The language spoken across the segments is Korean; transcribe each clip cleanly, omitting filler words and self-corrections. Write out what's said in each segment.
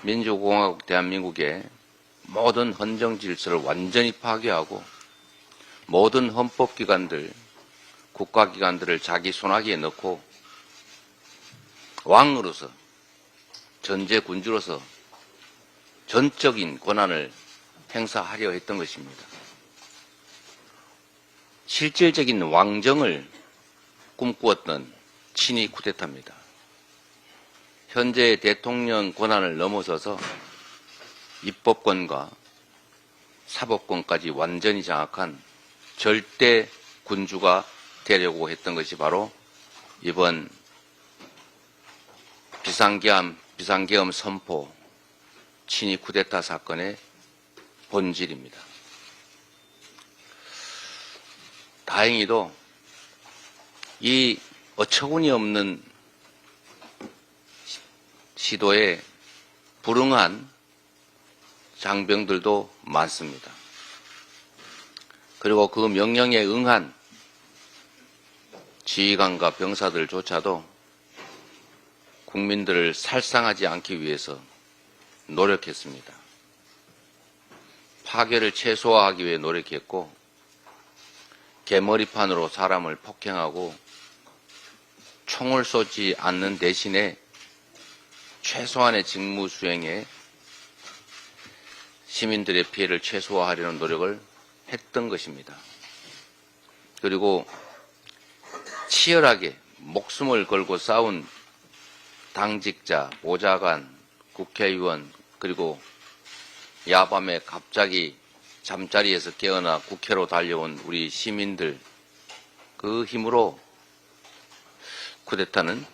민주공화국 대한민국의 모든 헌정 질서를 완전히 파괴하고 모든 헌법기관들, 국가기관들을 자기 손아귀에 넣고 왕으로서, 전제군주로서 전적인 권한을 행사하려 했던 것입니다. 실질적인 왕정을 꿈꾸었던 친위 쿠데타입니다. 현재 대통령 권한을 넘어서서 입법권과 사법권까지 완전히 장악한 절대 군주가 되려고 했던 것이 바로 이번 비상계엄 선포 친위 쿠데타 사건의 본질입니다. 다행히도 이 어처구니 없는 시도에 불응한 장병들도 많습니다. 그리고 그 명령에 응한 지휘관과 병사들조차도 국민들을 살상하지 않기 위해서 노력했습니다. 파괴를 최소화하기 위해 노력했고 개머리판으로 사람을 폭행하고 총을 쏘지 않는 대신에 최소한의 직무 수행에 시민들의 피해를 최소화하려는 노력을 했던 것입니다. 그리고 치열하게 목숨을 걸고 싸운 당직자, 보좌관, 국회의원, 그리고 야밤에 갑자기 잠자리에서 깨어나 국회로 달려온 우리 시민들, 그 힘으로 쿠데타는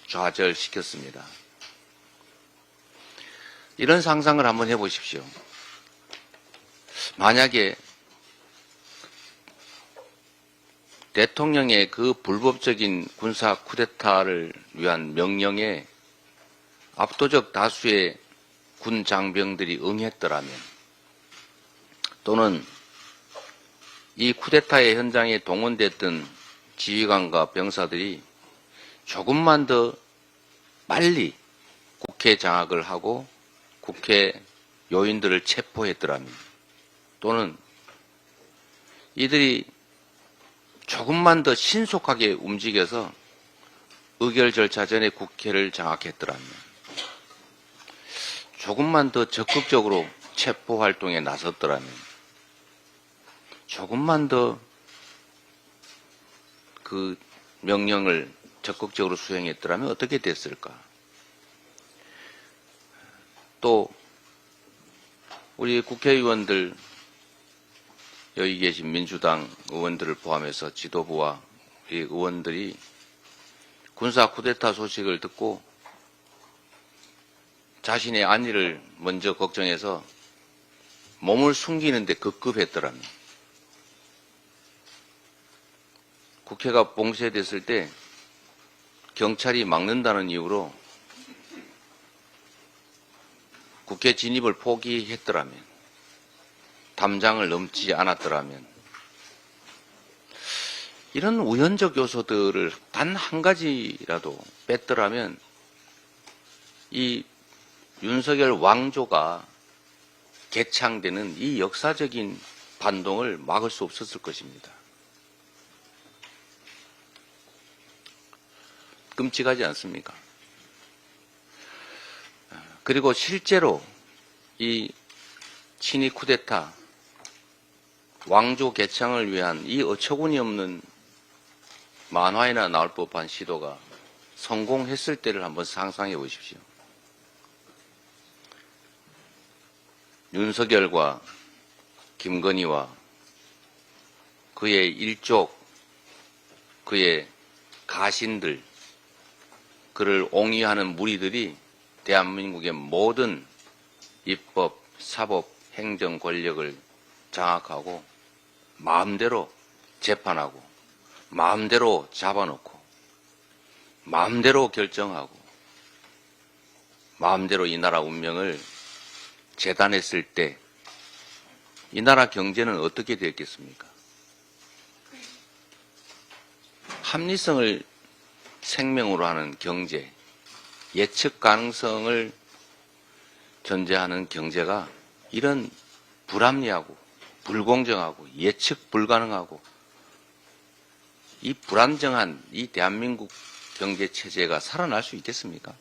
좌절시켰습니다. 이런 상상을 한번 해보십시오. 만약에 대통령의 그 불법적인 군사 쿠데타를 위한 명령에 압도적 다수의 군 장병들이 응했더라면, 또는 이 쿠데타의 현장에 동원됐던 지휘관과 병사들이 조금만 더 빨리 국회 장악을 하고 국회 요인들을 체포했더라면, 또는 이들이 조금만 더 신속하게 움직여서 의결 절차 전에 국회를 장악했더라면, 조금만 더 적극적으로 체포 활동에 나섰더라면, 조금만 더 그 명령을 적극적으로 수행했더라면 어떻게 됐을까? 또 우리 국회의원들, 여기 계신 민주당 의원들을 포함해서 지도부와 우리 의원들이 군사 쿠데타 소식을 듣고 자신의 안위를 먼저 걱정해서 몸을 숨기는데 급급했더라면, 국회가 봉쇄됐을 때 경찰이 막는다는 이유로 국회 진입을 포기했더라면, 담장을 넘지 않았더라면, 이런 우연적 요소들을 단 한 가지라도 뺐더라면 이 윤석열 왕조가 개창되는 이 역사적인 반동을 막을 수 없었을 것입니다. 끔찍하지 않습니까? 그리고 실제로 이 친위 쿠데타, 왕조 개창을 위한 이 어처구니 없는 만화에나 나올 법한 시도가 성공했을 때를 한번 상상해 보십시오. 윤석열과 김건희와 그의 일족, 그의 가신들, 그를 옹이하는 무리들이 대한민국의 모든 입법, 사법, 행정 권력을 장악하고 마음대로 재판하고 마음대로 잡아놓고 마음대로 결정하고 마음대로 이 나라 운명을 재단했을 때 이 나라 경제는 어떻게 되었겠습니까? 합리성을 생명으로 하는 경제, 예측 가능성을 존재하는 경제가 이런 불합리하고 불공정하고 예측 불가능하고 이 불안정한 이 대한민국 경제 체제가 살아날 수 있겠습니까?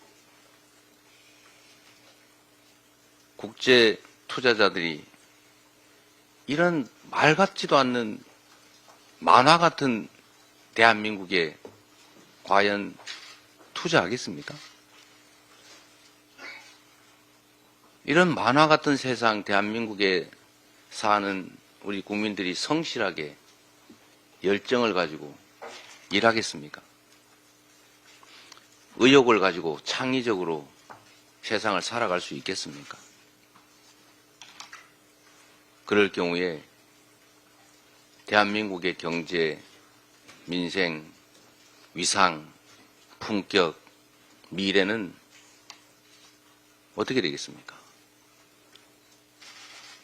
국제 투자자들이 이런 말 같지도 않는 만화 같은 대한민국에 과연 투자하겠습니까? 이런 만화 같은 세상 대한민국에 사는 우리 국민들이 성실하게 열정을 가지고 일하겠습니까? 의욕을 가지고 창의적으로 세상을 살아갈 수 있겠습니까? 그럴 경우에 대한민국의 경제, 민생, 위상, 품격, 미래는 어떻게 되겠습니까?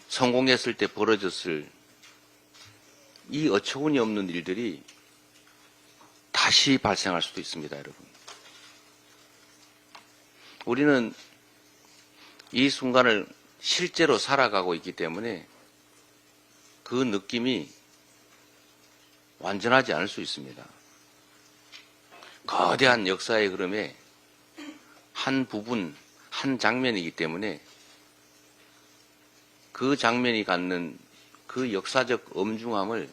성공했을 때 벌어졌을 이 어처구니 없는 일들이 다시 발생할 수도 있습니다, 여러분. 우리는 이 순간을 실제로 살아가고 있기 때문에 그 느낌이 완전하지 않을 수 있습니다. 거대한 역사의 흐름의 한 부분, 한 장면이기 때문에 그 장면이 갖는 그 역사적 엄중함을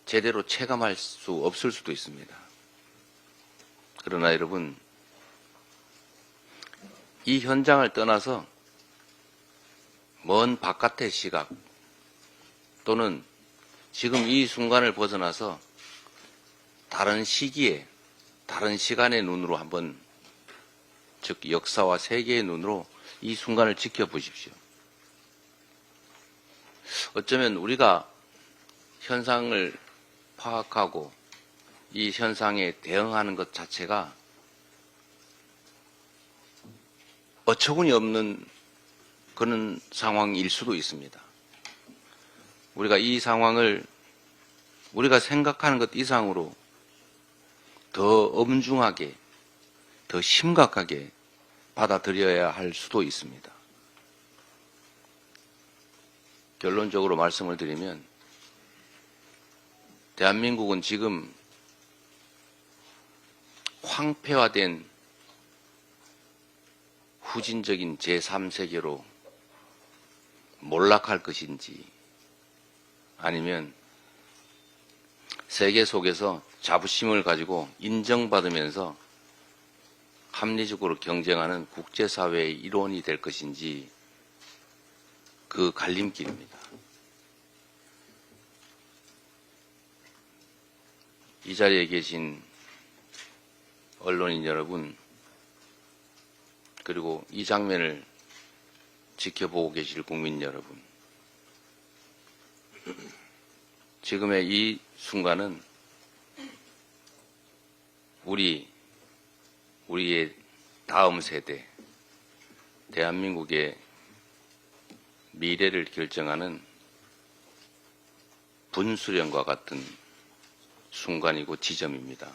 제대로 체감할 수 없을 수도 있습니다. 그러나 여러분, 이 현장을 떠나서 먼 바깥의 시각 또는 지금 이 순간을 벗어나서 다른 시기에, 다른 시간의 눈으로 한번, 즉 역사와 세계의 눈으로 이 순간을 지켜보십시오. 어쩌면 우리가 현상을 파악하고 이 현상에 대응하는 것 자체가 어처구니 없는 그런 상황일 수도 있습니다. 우리가 이 상황을 우리가 생각하는 것 이상으로 더 엄중하게, 더 심각하게 받아들여야 할 수도 있습니다. 결론적으로 말씀을 드리면 대한민국은 지금 황폐화된 후진적인 제3세계로 몰락할 것인지 아니면 세계 속에서 자부심을 가지고 인정받으면서 합리적으로 경쟁하는 국제사회의 일원이 될 것인지 그 갈림길입니다. 이 자리에 계신 언론인 여러분, 그리고 이 장면을 지켜보고 계실 국민 여러분, 지금의 이 순간은 우리의 다음 세대, 대한민국의 미래를 결정하는 분수령과 같은 순간이고 지점입니다.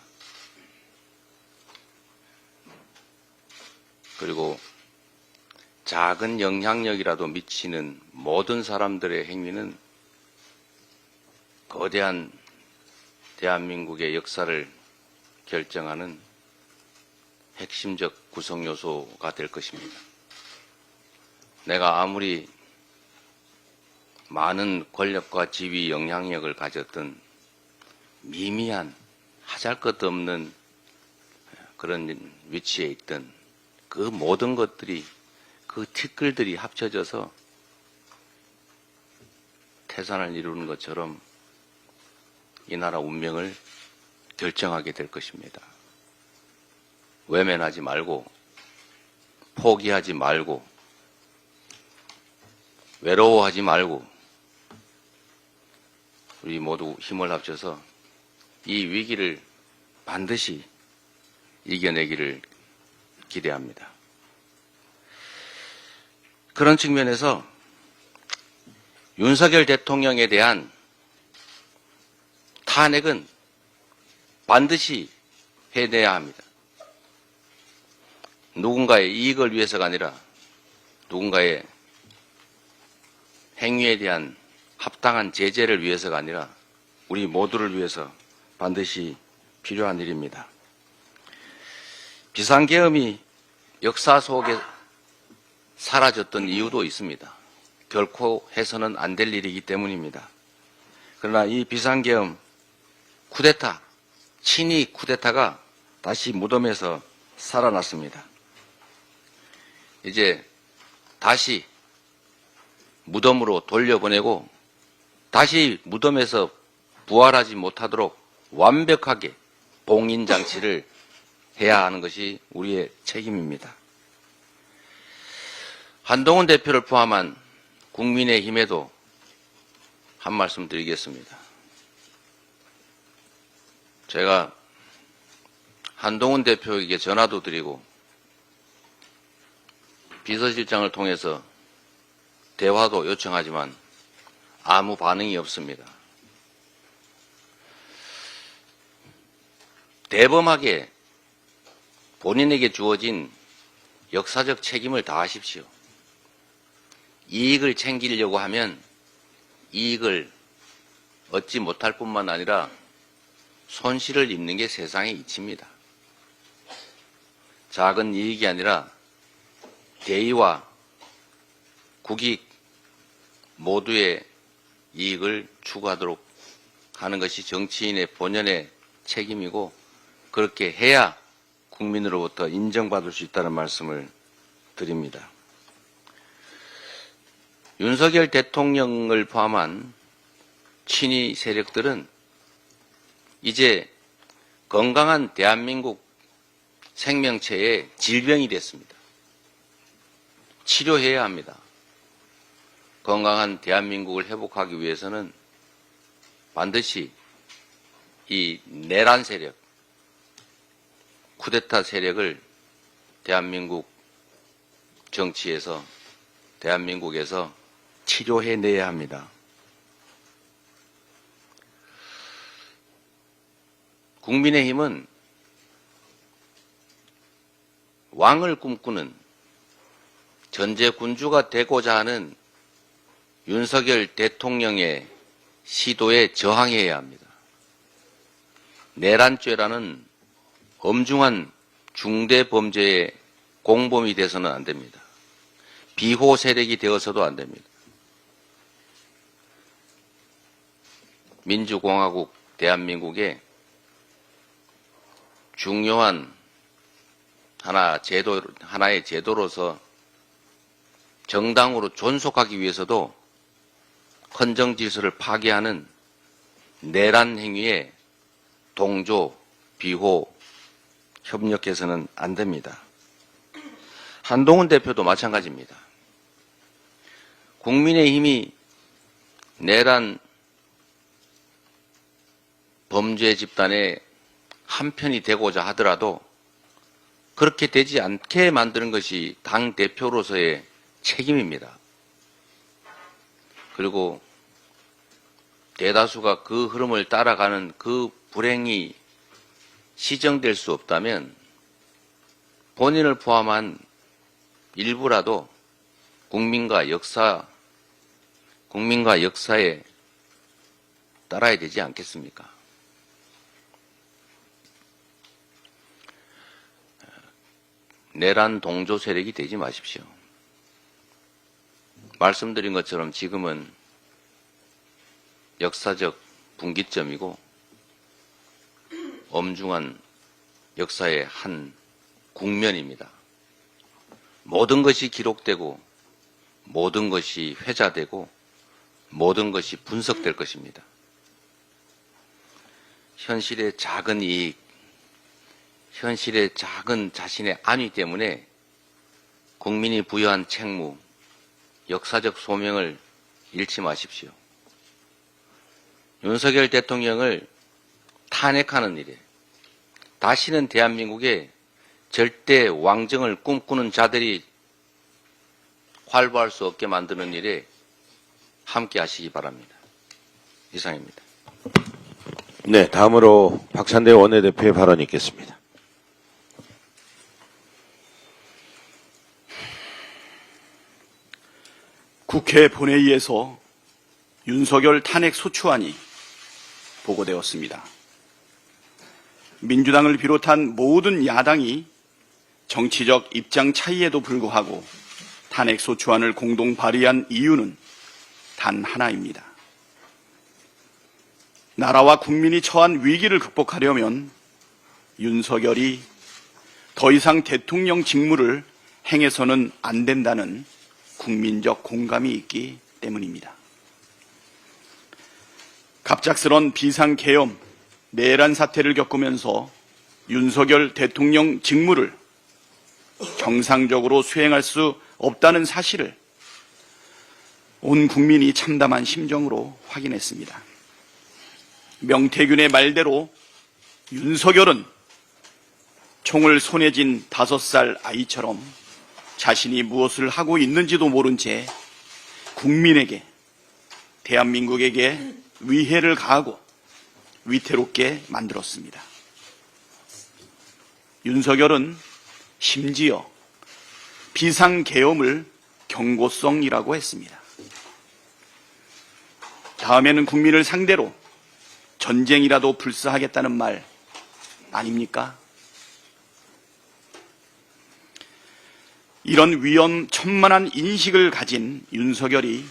그리고 작은 영향력이라도 미치는 모든 사람들의 행위는 거대한 대한민국의 역사를 결정하는 핵심적 구성 요소가 될 것입니다. 내가 아무리 많은 권력과 지위, 영향력을 가졌던 미미한 하잘것없는 그런 위치에 있던 그 모든 것들이, 그 티끌들이 합쳐져서 태산을 이루는 것처럼 이 나라 운명을 결정하게 될 것입니다. 외면하지 말고, 포기하지 말고, 외로워하지 말고, 우리 모두 힘을 합쳐서 이 위기를 반드시 이겨내기를 기대합니다. 그런 측면에서 윤석열 대통령에 대한 탄핵은 반드시 해내야 합니다. 누군가의 이익을 위해서가 아니라 누군가의 행위에 대한 합당한 제재를 위해서가 아니라 우리 모두를 위해서 반드시 필요한 일입니다. 비상계엄이 역사 속에 사라졌던 이유도 있습니다. 결코 해서는 안 될 일이기 때문입니다. 그러나 이 비상계엄 쿠데타, 친위 쿠데타가 다시 무덤에서 살아났습니다. 이제 다시 무덤으로 돌려보내고 다시 무덤에서 부활하지 못하도록 완벽하게 봉인장치를 해야 하는 것이 우리의 책임입니다. 한동훈 대표를 포함한 국민의힘에도 한 말씀 드리겠습니다. 제가 한동훈 대표에게 전화도 드리고 비서실장을 통해서 대화도 요청하지만 아무 반응이 없습니다. 대범하게 본인에게 주어진 역사적 책임을 다하십시오. 이익을 챙기려고 하면 이익을 얻지 못할 뿐만 아니라 손실을 입는 게 세상의 이치입니다. 작은 이익이 아니라 대의와 국익 모두의 이익을 추구하도록 하는 것이 정치인의 본연의 책임이고 그렇게 해야 국민으로부터 인정받을 수 있다는 말씀을 드립니다. 윤석열 대통령을 포함한 친위 세력들은 이제 건강한 대한민국 생명체의 질병이 됐습니다. 치료해야 합니다. 건강한 대한민국을 회복하기 위해서는 반드시 이 내란 세력, 쿠데타 세력을 대한민국 정치에서, 대한민국에서 치료해내야 합니다. 국민의힘은 왕을 꿈꾸는 전제군주가 되고자 하는 윤석열 대통령의 시도에 저항해야 합니다. 내란죄라는 엄중한 중대범죄의 공범이 돼서는 안 됩니다. 비호 세력이 되어서도 안 됩니다. 민주공화국 대한민국의 중요한 하나의 제도로서 정당으로 존속하기 위해서도 헌정 질서를 파괴하는 내란 행위에 동조, 비호, 협력해서는 안 됩니다. 한동훈 대표도 마찬가지입니다. 국민의힘이 내란 범죄 집단의 한편이 되고자 하더라도 그렇게 되지 않게 만드는 것이 당 대표로서의 책임입니다. 그리고 대다수가 그 흐름을 따라가는 그 불행이 시정될 수 없다면 본인을 포함한 일부라도 국민과 역사에 따라야 되지 않겠습니까? 내란 동조 세력이 되지 마십시오. 말씀드린 것처럼 지금은 역사적 분기점이고 엄중한 역사의 한 국면입니다. 모든 것이 기록되고 모든 것이 회자되고 모든 것이 분석될 것입니다. 현실의 작은 이익, 현실의 작은 자신의 안위 때문에 국민이 부여한 책무, 역사적 소명을 잃지 마십시오. 윤석열 대통령을 탄핵하는 일에 다시는 대한민국에 절대 왕정을 꿈꾸는 자들이 활보할 수 없게 만드는 일에 함께 하시기 바랍니다. 이상입니다. 네, 다음으로 박찬대 원내대표의 발언이 있겠습니다. 국회 본회의에서 윤석열 탄핵 소추안이 보고되었습니다. 민주당을 비롯한 모든 야당이 정치적 입장 차이에도 불구하고 탄핵 소추안을 공동 발의한 이유는 단 하나입니다. 나라와 국민이 처한 위기를 극복하려면 윤석열이 더 이상 대통령 직무를 행해서는 안 된다는 국민적 공감이 있기 때문입니다. 갑작스런 비상계엄, 내란 사태를 겪으면서 윤석열 대통령 직무를 정상적으로 수행할 수 없다는 사실을 온 국민이 참담한 심정으로 확인했습니다. 명태균의 말대로 윤석열은 총을 손에 쥔 5살 아이처럼 자신이 무엇을 하고 있는지도 모른 채 국민에게, 대한민국에게 위해를 가하고 위태롭게 만들었습니다. 윤석열은 심지어 비상계엄을 경고성이라고 했습니다. 다음에는 국민을 상대로 전쟁이라도 불사하겠다는 말 아닙니까? 이런 위험천만한 인식을 가진 윤석열이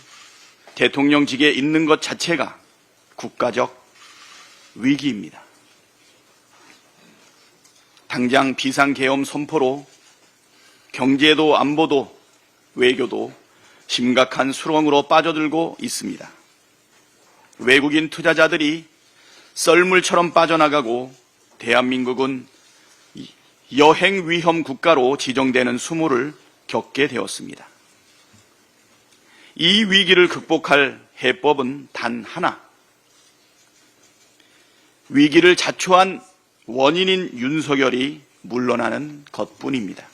대통령직에 있는 것 자체가 국가적 위기입니다. 당장 비상계엄 선포로 경제도 안보도 외교도 심각한 수렁으로 빠져들고 있습니다. 외국인 투자자들이 썰물처럼 빠져나가고 대한민국은 여행 위험 국가로 지정되는 수모를 겪게 되었습니다. 이 위기를 극복할 해법은 단 하나. 위기를 자초한 원인인 윤석열이 물러나는 것뿐입니다.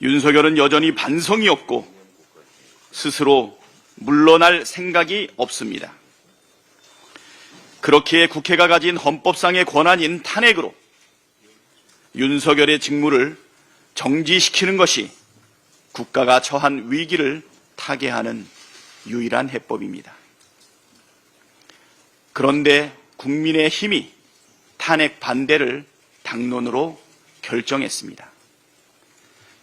윤석열은 여전히 반성이 없고 스스로 물러날 생각이 없습니다. 그렇기에 국회가 가진 헌법상의 권한인 탄핵으로 윤석열의 직무를 정지시키는 것이 국가가 처한 위기를 타개하는 유일한 해법입니다. 그런데 국민의힘이 탄핵 반대를 당론으로 결정했습니다.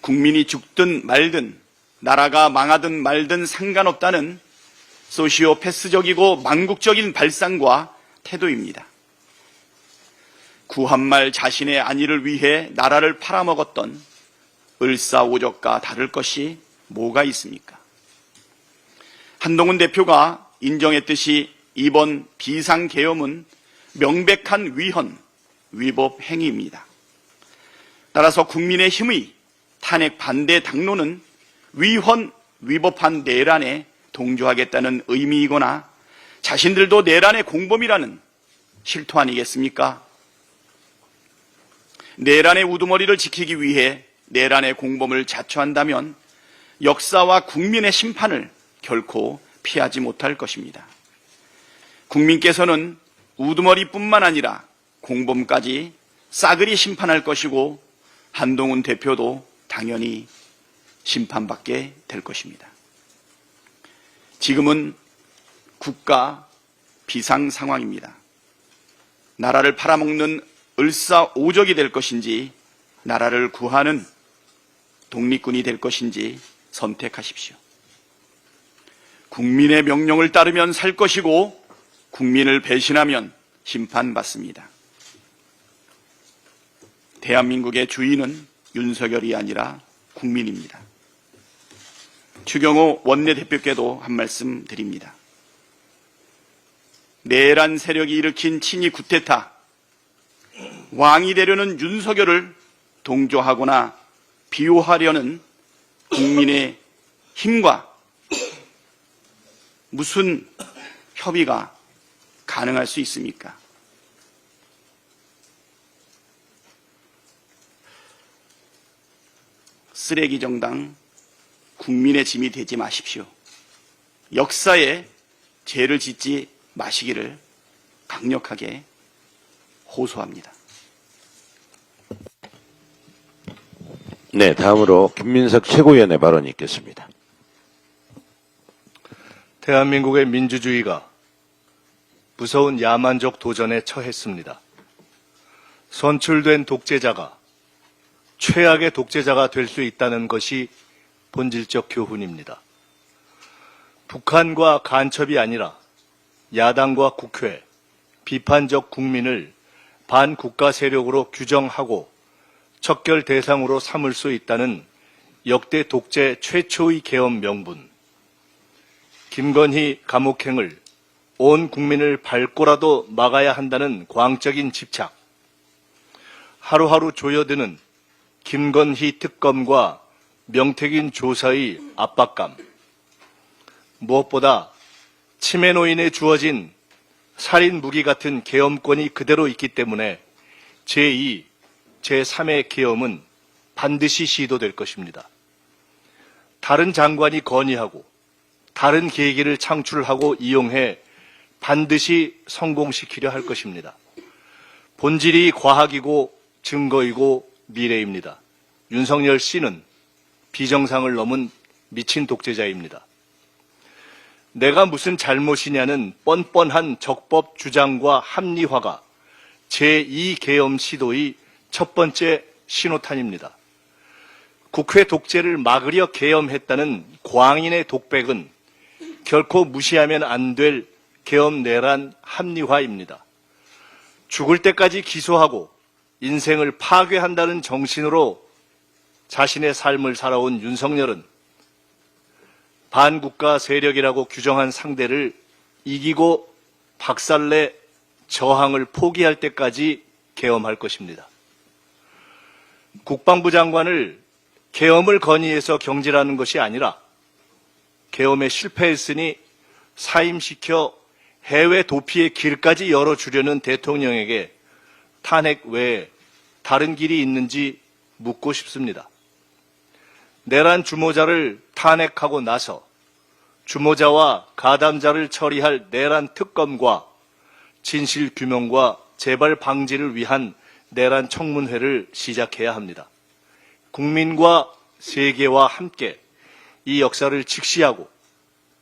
국민이 죽든 말든 나라가 망하든 말든 상관없다는 소시오패스적이고 망국적인 발상과 태도입니다. 구한말 자신의 안위를 위해 나라를 팔아먹었던 을사오적과 다를 것이 뭐가 있습니까? 한동훈 대표가 인정했듯이 이번 비상계엄은 명백한 위헌, 위법 행위입니다. 따라서 국민의힘의 탄핵 반대 당론은 위헌, 위법한 내란에 동조하겠다는 의미이거나 자신들도 내란의 공범이라는 실토 아니겠습니까? 내란의 우두머리를 지키기 위해 내란의 공범을 자처한다면 역사와 국민의 심판을 결코 피하지 못할 것입니다. 국민께서는 우두머리뿐만 아니라 공범까지 싸그리 심판할 것이고 한동훈 대표도 당연히 심판받게 될 것입니다. 지금은 국가 비상 상황입니다. 나라를 팔아먹는 을사오적이 될 것인지 나라를 구하는 독립군이 될 것인지 선택하십시오. 국민의 명령을 따르면 살 것이고 국민을 배신하면 심판받습니다. 대한민국의 주인은 윤석열이 아니라 국민입니다. 추경호 원내대표께도 한 말씀 드립니다. 내란 세력이 일으킨 친위 쿠데타, 왕이 되려는 윤석열을 동조하거나 비호하려는 국민의 힘과 무슨 협의가 가능할 수 있습니까? 쓰레기 정당, 국민의 짐이 되지 마십시오. 역사에 죄를 짓지 마시기를 강력하게 호소합니다. 네, 다음으로 김민석 최고위원의 발언이 있겠습니다. 대한민국의 민주주의가 무서운 야만적 도전에 처했습니다. 선출된 독재자가 최악의 독재자가 될 수 있다는 것이 본질적 교훈입니다. 북한과 간첩이 아니라 야당과 국회, 비판적 국민을 반국가 세력으로 규정하고 척결 대상으로 삼을 수 있다는 역대 독재 최초의 계엄 명분. 김건희 감옥행을 온 국민을 밟고라도 막아야 한다는 광적인 집착. 하루하루 조여드는 김건희 특검과 명태균 조사의 압박감. 무엇보다 치매노인에 주어진 살인 무기 같은 계엄권이 그대로 있기 때문에 제2, 제3의 계엄은 반드시 시도될 것입니다. 다른 장관이 건의하고 다른 계기를 창출하고 이용해 반드시 성공시키려 할 것입니다. 본질이 과학이고 증거이고 미래입니다. 윤석열 씨는 비정상을 넘은 미친 독재자입니다. 내가 무슨 잘못이냐는 뻔뻔한 적법 주장과 합리화가 제2계엄 시도의 첫 번째 신호탄입니다. 국회 독재를 막으려 계엄했다는 광인의 독백은 결코 무시하면 안 될 계엄 내란 합리화입니다. 죽을 때까지 기소하고 인생을 파괴한다는 정신으로 자신의 삶을 살아온 윤석열은 반국가 세력이라고 규정한 상대를 이기고 박살내 저항을 포기할 때까지 계엄할 것입니다. 국방부 장관을 계엄을 건의해서 경질하는 것이 아니라 계엄에 실패했으니 사임시켜 해외 도피의 길까지 열어주려는 대통령에게 탄핵 외에 다른 길이 있는지 묻고 싶습니다. 내란 주모자를 탄핵하고 나서 주모자와 가담자를 처리할 내란 특검과 진실 규명과 재발 방지를 위한 내란 청문회를 시작해야 합니다. 국민과 세계와 함께 이 역사를 직시하고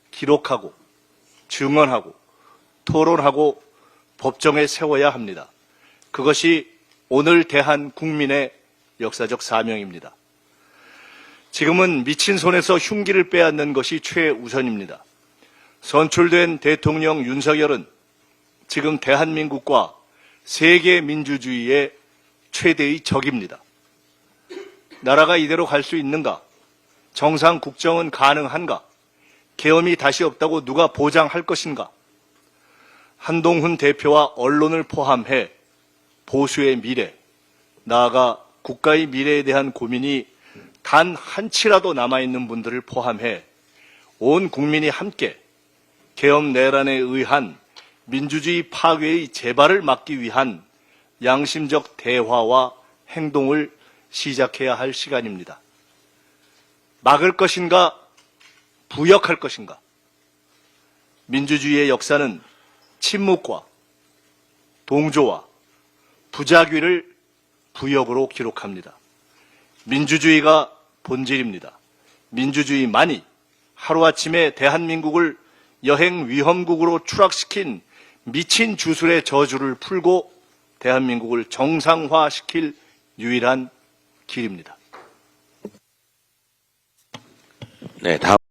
기록하고 증언하고 토론하고 법정에 세워야 합니다. 그것이 오늘 대한 국민의 역사적 사명입니다. 지금은 미친 손에서 흉기를 빼앗는 것이 최우선입니다. 선출된 대통령 윤석열은 지금 대한민국과 세계 민주주의의 최대의 적입니다. 나라가 이대로 갈 수 있는가? 정상 국정은 가능한가? 계엄이 다시 없다고 누가 보장할 것인가? 한동훈 대표와 언론을 포함해 보수의 미래, 나아가 국가의 미래에 대한 고민이 단 한치라도 남아있는 분들을 포함해 온 국민이 함께 계엄 내란에 의한 민주주의 파괴의 재발을 막기 위한 양심적 대화와 행동을 시작해야 할 시간입니다. 막을 것인가, 부역할 것인가? 민주주의의 역사는 침묵과 동조와 부작위를 부역으로 기록합니다. 민주주의가 본질입니다. 민주주의만이 하루아침에 대한민국을 여행 위험국으로 추락시킨 미친 주술의 저주를 풀고 대한민국을 정상화시킬 유일한 길입니다. 네, 다음.